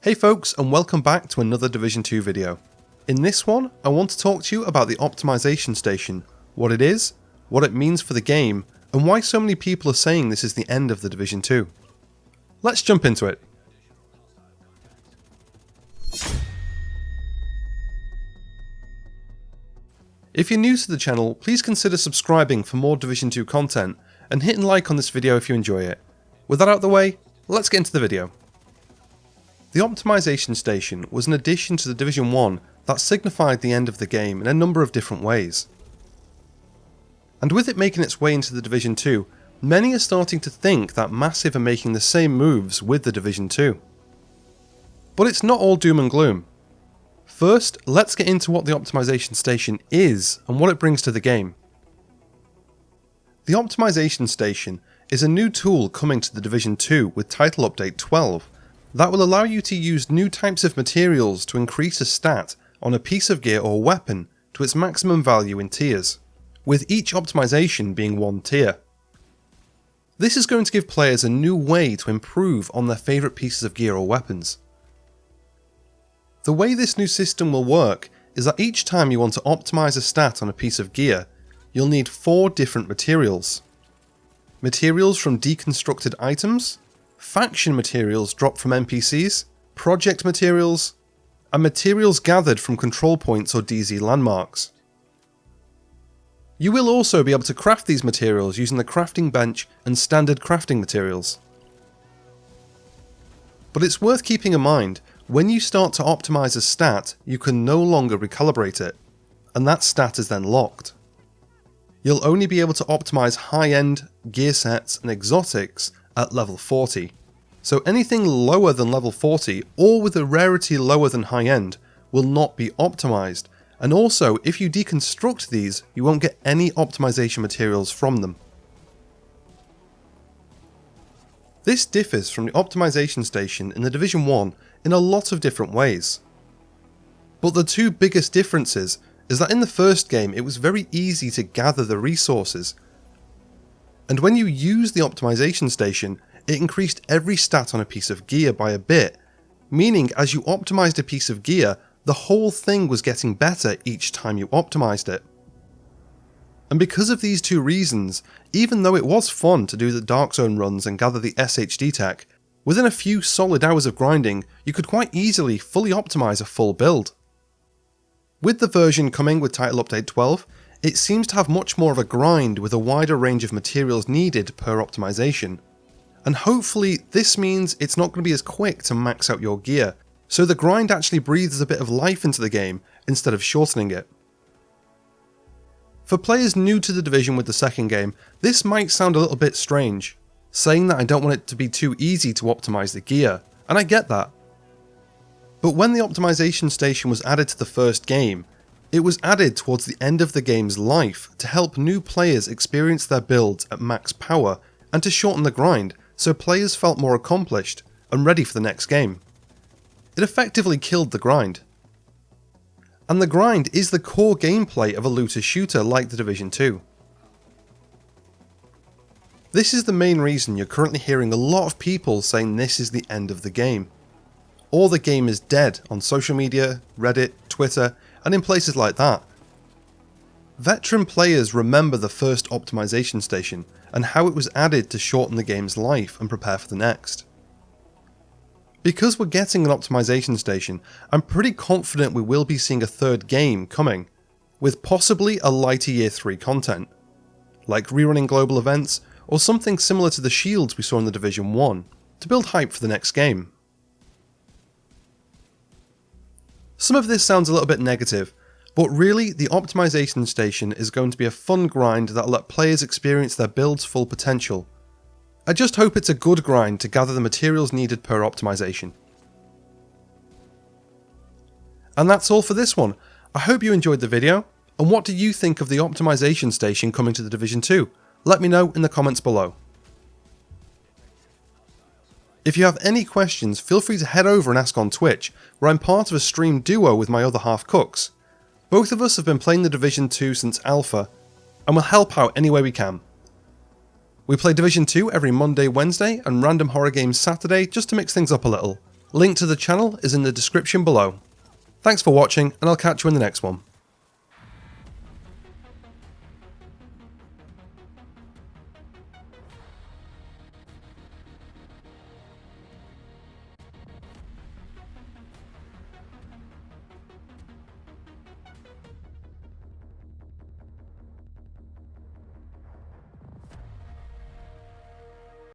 Hey folks, and welcome back to another Division 2 video. In this one, I want to talk to you about the optimization station, what it is, what it means for the game, and why so many people are saying this is the end of the Division 2. Let's jump into it. If you're new to the channel, please consider subscribing for more Division 2 content, and hitting like on this video if you enjoy it. With that out of the way, let's get into the video. The optimization station was an addition to the Division 1 that signified the end of the game in a number of different ways. And with it making its way into the Division 2, many are starting to think that Massive are making the same moves with the Division 2. But it's not all doom and gloom. First, let's get into what the optimization station is and what it brings to the game. The optimization station is a new tool coming to the Division 2 with Title Update 12 that will allow you to use new types of materials to increase a stat on a piece of gear or weapon to its maximum value in tiers, with each optimization being one tier. This is going to give players a new way to improve on their favourite pieces of gear or weapons. The way this new system will work is that each time you want to optimize a stat on a piece of gear, you'll need 4 different materials. Materials from deconstructed items, faction materials dropped from NPCs, project materials, and materials gathered from control points or DZ landmarks. You will also be able to craft these materials using the crafting bench and standard crafting materials. But it's worth keeping in mind, when you start to optimize a stat, you can no longer recalibrate it, and that stat is then locked. You'll only be able to optimize high-end gear sets and exotics at level 40. So anything lower than level 40 or with a rarity lower than high end will not be optimized, and also if you deconstruct these you won't get any optimization materials from them. This differs from the optimization station in the Division 1 in a lot of different ways. But the two biggest differences is that in the first game it was very easy to gather the resources, and when you use the optimization station it increased every stat on a piece of gear by a bit, meaning as you optimized a piece of gear, the whole thing was getting better each time you optimized it. And because of these two reasons, even though it was fun to do the Dark Zone runs and gather the SHD tech, within a few solid hours of grinding, you could quite easily fully optimize a full build. With the version coming with Title Update 12, it seems to have much more of a grind with a wider range of materials needed per optimization. And hopefully this means it's not going to be as quick to max out your gear, so the grind actually breathes a bit of life into the game instead of shortening it. For players new to the Division with the second game, this might sound a little bit strange, saying that I don't want it to be too easy to optimize the gear, and I get that. But when the optimization station was added to the first game, it was added towards the end of the game's life to help new players experience their builds at max power and to shorten the grind, so players felt more accomplished and ready for the next game. It effectively killed the grind. And the grind is the core gameplay of a looter shooter like the Division 2. This is the main reason you're currently hearing a lot of people saying this is the end of the game. Or the game is dead on social media, Reddit, Twitter, and in places like that. Veteran players remember the first optimization station and how it was added to shorten the game's life and prepare for the next. Because we're getting an optimization station, I'm pretty confident we will be seeing a third game coming, with possibly a lighter Year 3 content, like rerunning global events or something similar to the shields we saw in the Division 1, to build hype for the next game. Some of this sounds a little bit negative, but really the optimization station is going to be a fun grind that'll let players experience their build's full potential. I just hope it's a good grind to gather the materials needed per optimization. And that's all for this one. I hope you enjoyed the video, and what do you think of the optimization station coming to the Division 2? Let me know in the comments below. If you have any questions, feel free to head over and ask on Twitch, where I'm part of a stream duo with my other half Cooks. Both of us have been playing the Division 2 since Alpha, and will help out any way we can. We play Division 2 every Monday, Wednesday, and Random Horror Games Saturday, just to mix things up a little. Link to the channel is in the description below. Thanks for watching, and I'll catch you in the next one.